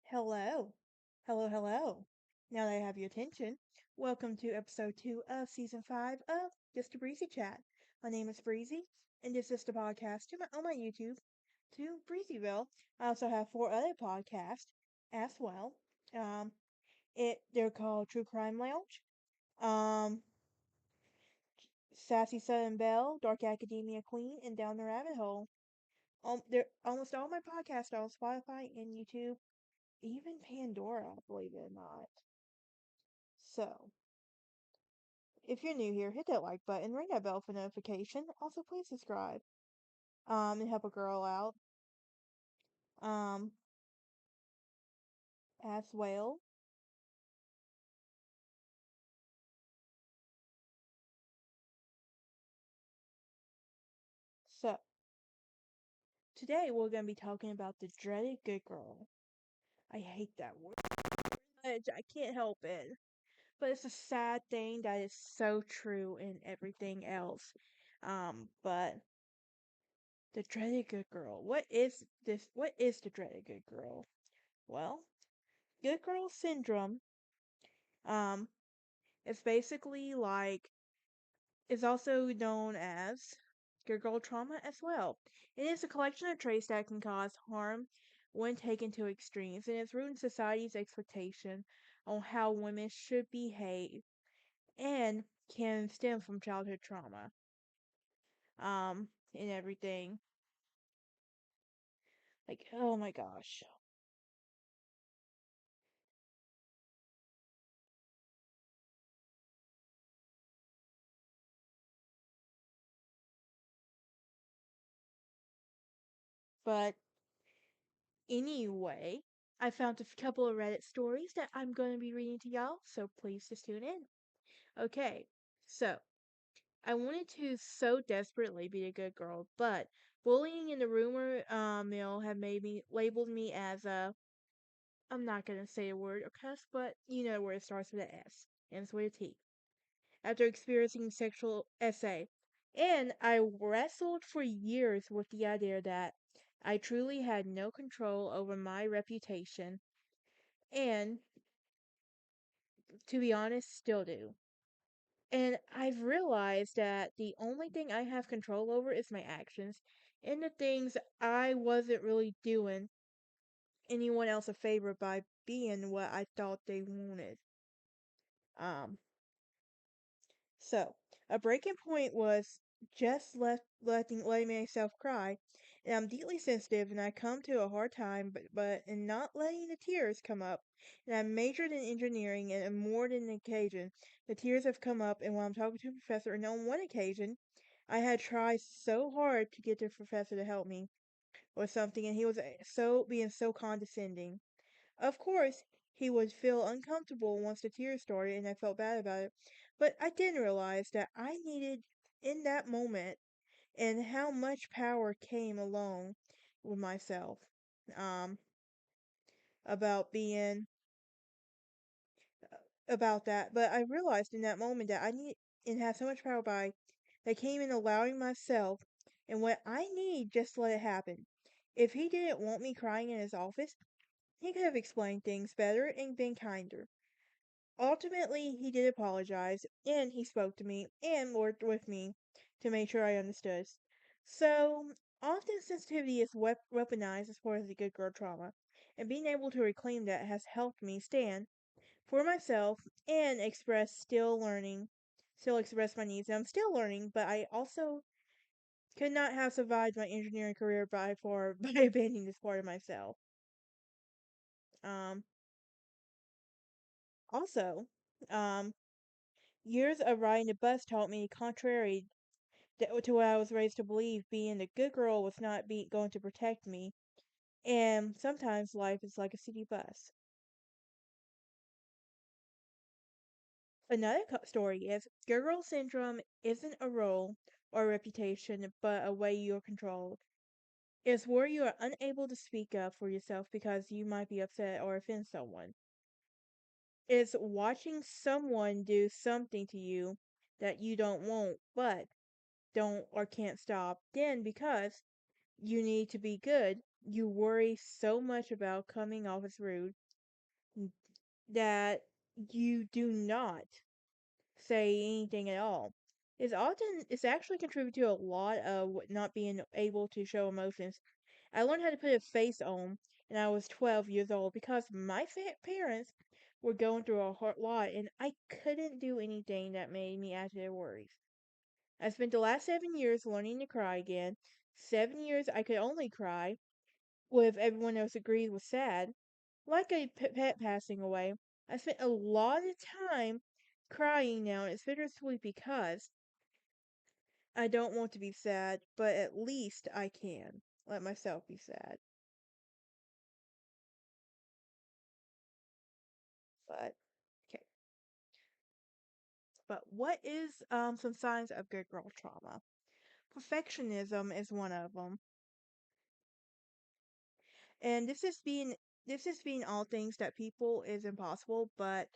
Hello. Hello, hello. Now that I have your attention, welcome to episode 2 of season 5 of Just a Breezy Chat. My name is Breezy, and this is the podcast on my YouTube to Breezyville. I also have 4 other podcasts as well. Um, they're called True Crime Lounge, um, Sassy Southern Belle, Dark Academia Queen, and Down the Rabbit Hole. Almost all my podcasts are on Spotify and YouTube, even Pandora, believe it or not. So, if you're new here, hit that like button, ring that bell for notification. Also, please subscribe. And help a girl out. Um, as well. So, today we're gonna be talking about the dreaded good girl. I hate that word. I can't help it. But it's a sad thing that is so true in everything else. But the dreaded good girl. What is this? What is the dreaded good girl? Well, good girl syndrome. Um, it's basically like is also known as good girl trauma as well. It is a collection of traits that can cause harm when taken to extremes, and it's rooted in society's expectation on how women should behave and can stem from childhood trauma. And everything. Like, oh my gosh. But anyway, I found a couple of Reddit stories that I'm going to be reading to y'all, so please just tune in. Okay, so I wanted to so desperately be a good girl, but bullying and the rumor mill have made me labeled me as a I'm not gonna say a word or cuss, but you know where it starts with an S, ends with a T. After experiencing sexual essay. And I wrestled for years with the idea that I truly had no control over my reputation, and to be honest, still do. And I've realized that the only thing I have control over is my actions and the things I wasn't really doing anyone else a favor by being what I thought they wanted. Um, so a breaking point was just letting myself cry. And I'm deeply sensitive and I come to a hard time but in not letting the tears come up. And I majored in engineering and on more than an occasion the tears have come up and when I'm talking to a professor and on one occasion I had tried so hard to get the professor to help me or something and he was being so condescending. Of course, he would feel uncomfortable once the tears started, and I felt bad about it. But I didn't realize that I needed in that moment and how much power came along with myself. Um, about being about that. But I realized in that moment that I need and have so much power by that came in allowing myself and what I need just to let it happen. If he didn't want me crying in his office, he could have explained things better and been kinder. Ultimately, he did apologize, and he spoke to me and worked with me to make sure I understood. So, often sensitivity is weaponized as part of the good girl trauma, and being able to reclaim that has helped me stand for myself and still express my needs. And I'm still learning, but I also could not have survived my engineering career by far by abandoning this part of myself. Um, also, um, years of riding the bus taught me contrary to what I was raised to believe, being the good girl was not going to protect me, and sometimes life is like a city bus. Another story is good girl syndrome isn't a role or reputation, but a way you're controlled. It's where you are unable to speak up for yourself because you might be upset or offend someone. It's watching someone do something to you that you don't want, but don't or can't stop. Then, because you need to be good, you worry so much about coming off as rude that you do not say anything at all. It's actually contributed to a lot of not being able to show emotions. I learned how to put a face on, and I was 12 years old because my parents were going through a hard lot, and I couldn't do anything that made me add to their worries. I spent the last 7 years learning to cry again. 7 years I could only cry with everyone else agreed was sad, like a pet passing away. I spent a lot of time crying now, and it's bittersweet because I don't want to be sad, but at least I can let myself be sad. But okay. But what is some signs of good girl trauma? Perfectionism is one of them, and this is being all things that people is impossible, but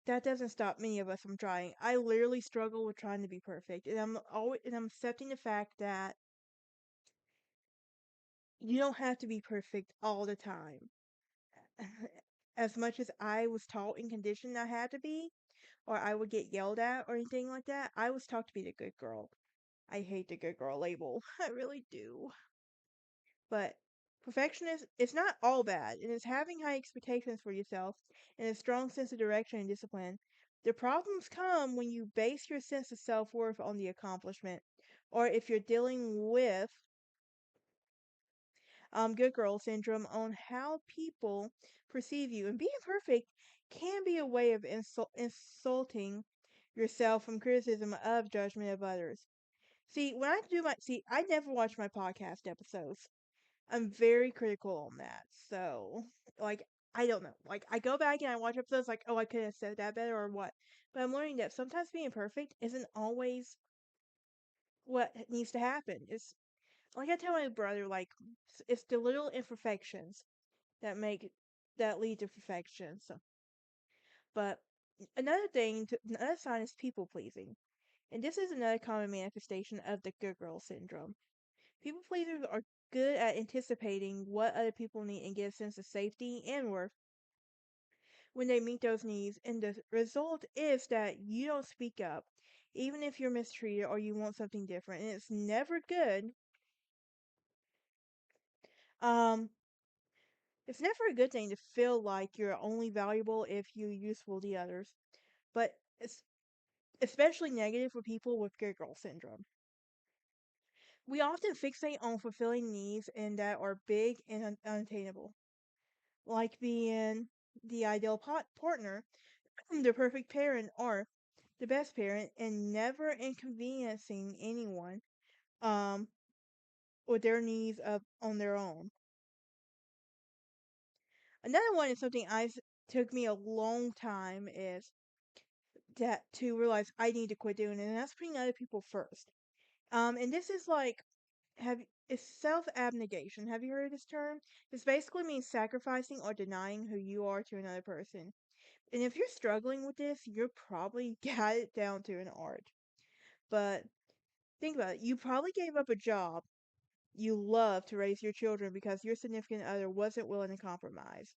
that doesn't stop many of us from trying. I literally struggle with trying to be perfect, and I'm accepting the fact that you don't have to be perfect all the time. As much as I was taught and conditioned I had to be, or I would get yelled at or anything like that, I was taught to be the good girl. I hate the good girl label. I really do. But perfectionist, it's not all bad. It is having high expectations for yourself and a strong sense of direction and discipline. The problems come when you base your sense of self worth on the accomplishment, or if you're dealing with good girl syndrome on how people perceive you. And being perfect can be a way of insulting yourself from criticism of judgment of others. See, I never watch my podcast episodes. I'm very critical on that. So, like, I don't know. Like, I go back and I watch episodes like, oh, I could have said that better or what. But I'm learning that sometimes being perfect isn't always what needs to happen. It's like I tell my brother, like, it's the little imperfections that make that lead to perfection. So, but another sign is people pleasing, and this is another common manifestation of the good girl syndrome. People pleasers are good at anticipating what other people need and get a sense of safety and worth when they meet those needs, and the result is that you don't speak up, even if you're mistreated or you want something different, and it's never good. Um, it's never a good thing to feel like you're only valuable if you're useful to others, but it's especially negative for people with good girl syndrome. We often fixate on fulfilling needs and that are big and unattainable, like being the ideal partner, the perfect parent, or the best parent, and never inconveniencing anyone um with their needs on their own. Another one is something I took me a long time is that to realize I need to quit doing it, and that's putting other people first. And this is like have it's self abnegation. Have you heard of this term? This basically means sacrificing or denying who you are to another person. And if you're struggling with this, you're probably got it down to an art. But think about it. You probably gave up a job you love to raise your children because your significant other wasn't willing to compromise.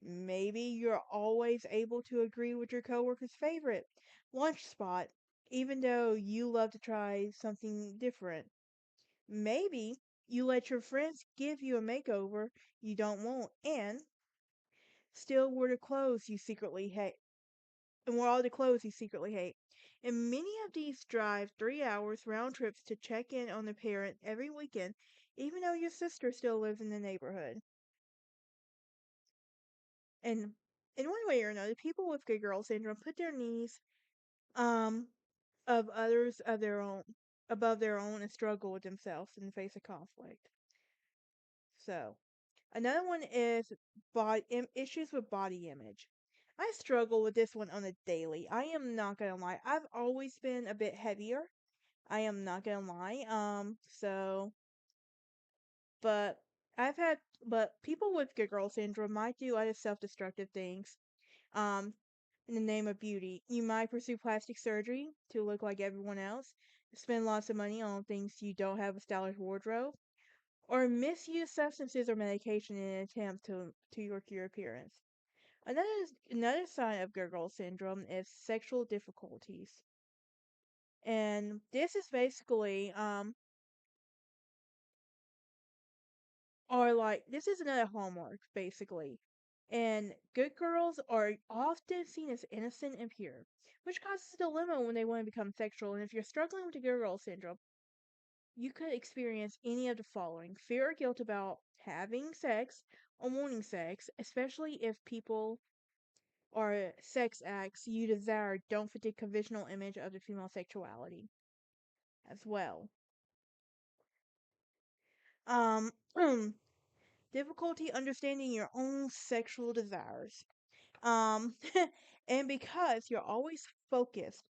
Maybe you're always able to agree with your coworker's favorite lunch spot, even though you love to try something different. Maybe you let your friends give you a makeover you don't want and still wear the clothes you secretly hate. And wear all the clothes you secretly hate. And many of these drive 3 hours round trips to check in on the parent every weekend, even though your sister still lives in the neighborhood. And in one way or another, people with good girl syndrome put their needs um of others of their own above their own and struggle with themselves in the face of conflict. So another one is issues with body image. I struggle with this one on a daily. I am not gonna lie. I've always been a bit heavier. I am not gonna lie. But I've had, but people with good girl syndrome might do other self-destructive things. Um, in the name of beauty, you might pursue plastic surgery to look like everyone else, spend lots of money on things you don't have a stylish wardrobe, or misuse substances or medication in an attempt to work your appearance. Another sign of good girl syndrome is sexual difficulties. And this is basically or like this is another hallmark basically. And good girls are often seen as innocent and pure, which causes a dilemma when they want to become sexual. And if you're struggling with the good girl syndrome, you could experience any of the following: fear or guilt about having sex or wanting sex, especially if people or sex acts you desire don't fit the conventional image of the female sexuality as well. Um, difficulty understanding your own sexual desires. Um, and because you're always focused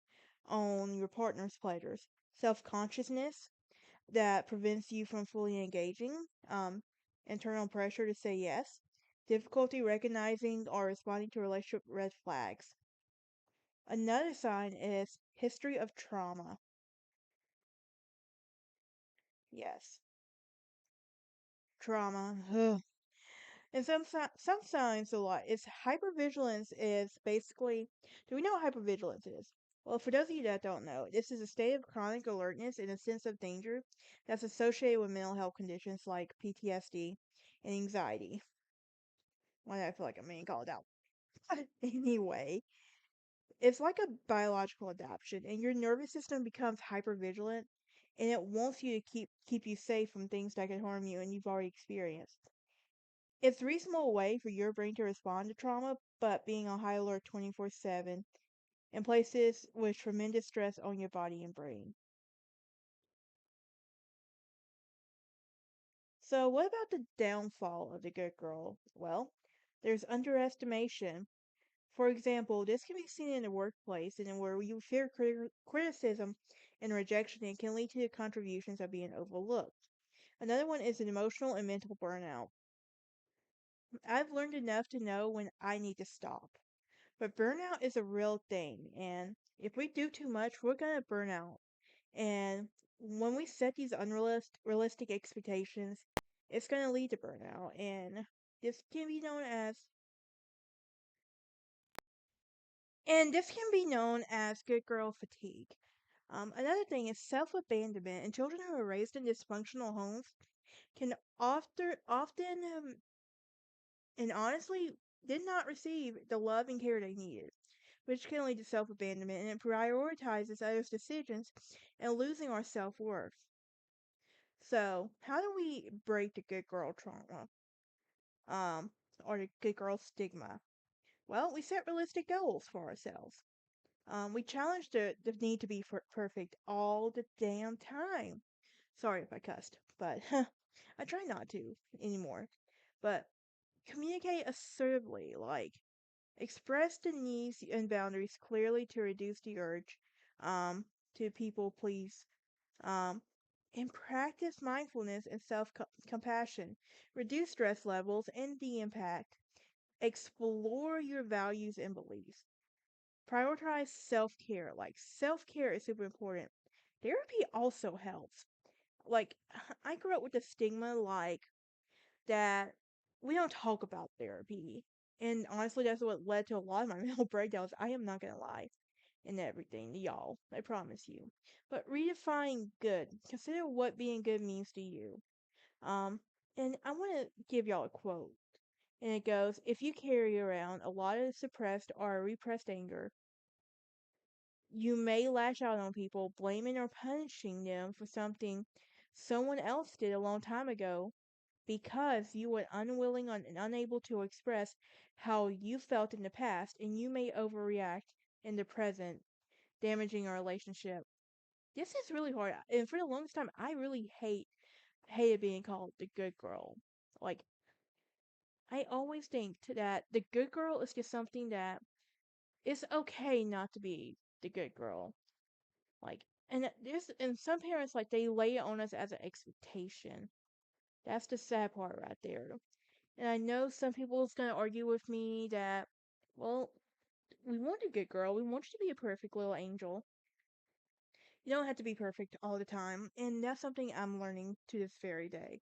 on your partner's pleasures, self consciousness that prevents you from fully engaging, internal pressure to say yes, difficulty recognizing or responding to relationship red flags. Another sign is history of trauma. Yes, trauma. Ugh. And some signs a lot is hypervigilance is basically. Do we know what hypervigilance is? Well, for those of you that don't know, this is a state of chronic alertness and a sense of danger that's associated with mental health conditions like PTSD and anxiety. Why do I feel like I'm being called out? Anyway, it's like a biological adaptation, and your nervous system becomes hypervigilant, and it wants you to keep you safe from things that could harm you, and you've already experienced. It's a reasonable way for your brain to respond to trauma, but being on high alert 24/7 and places with tremendous stress on your body and brain. So, what about the downfall of the good girl? Well, there's underestimation. For example, this can be seen in the workplace and where you fear criticism and rejection and can lead to the contributions of being overlooked. Another one is an emotional and mental burnout. I've learned enough to know when I need to stop. But burnout is a real thing, and if we do too much, we're gonna burn out. And when we set these unrealistic expectations, it's gonna lead to burnout, and this can be known as good girl fatigue. Another thing is self-abandonment, and children who are raised in dysfunctional homes can often, and honestly, did not receive the love and care they needed, which can lead to self abandonment and it prioritizes others' decisions and losing our self worth. So, how do we break the good girl trauma? Um, or the good girl stigma? Well, we set realistic goals for ourselves. We challenge the need to be perfect all the damn time. Sorry if I cussed, but I try not to anymore. But communicate assertively, like express the needs and boundaries clearly to reduce the urge um, to people please. Um, and practice mindfulness and self compassion. Reduce stress levels and the impact. Explore your values and beliefs. Prioritize self care. Like, self care is super important. Therapy also helps. Like, I grew up with the stigma, like, that we don't talk about therapy. And honestly, that's what led to a lot of my mental breakdowns. I am not gonna lie and everything, y'all. I promise you. But redefine good. Consider what being good means to you. Um, and I want to give y'all a quote. And it goes, if you carry around a lot of suppressed or repressed anger, you may lash out on people, blaming or punishing them for something someone else did a long time ago because you were unwilling and unable to express how you felt in the past, and you may overreact in the present, damaging a relationship. This is really hard, and for the longest time, I really hated being called the good girl. Like, I always think that the good girl is just something that it's okay not to be the good girl. Like, and some parents like they lay it on us as an expectation. That's the sad part right there. And I know some people's gonna argue with me that, well, we want a good girl. We want you to be a perfect little angel. You don't have to be perfect all the time. And that's something I'm learning to this very day.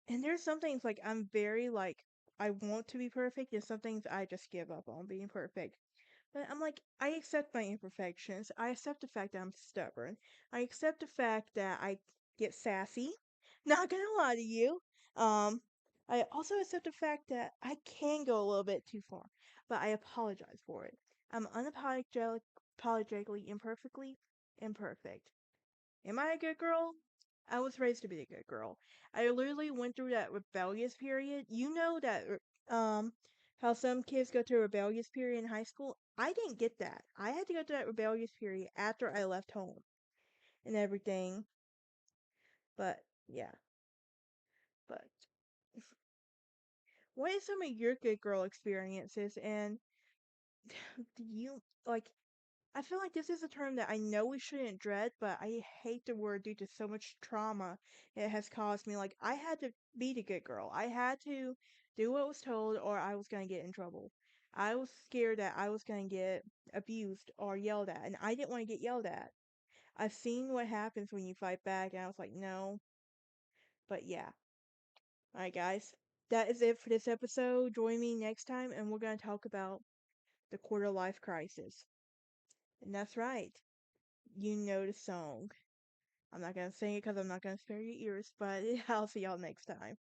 And there's some things like I'm very like I want to be perfect, and some things I just give up on being perfect. But I'm like, I accept my imperfections. I accept the fact that I'm stubborn. I accept the fact that I get sassy. Not gonna lie to you. Um, I also accept the fact that I can go a little bit too far, but I apologize for it. I'm apologetically imperfectly imperfect. Am I a good girl? I was raised to be a good girl. I literally went through that rebellious period. You know that how some kids go through a rebellious period in high school? I didn't get that. I had to go through that rebellious period after I left home and everything. But yeah. But what is some of your good girl experiences, and do you like I feel like this is a term that I know we shouldn't dread, but I hate the word due to so much trauma it has caused me. Like, I had to be the good girl. I had to do what was told, or I was going to get in trouble. I was scared that I was going to get abused or yelled at, and I didn't want to get yelled at. I've seen what happens when you fight back, and I was like, no. But yeah. Alright, guys. That is it for this episode. Join me next time, and we're going to talk about the quarter life crisis. And that's right. You know the song. I'm not gonna sing it because I'm not gonna spare your ears, but I'll see y'all next time.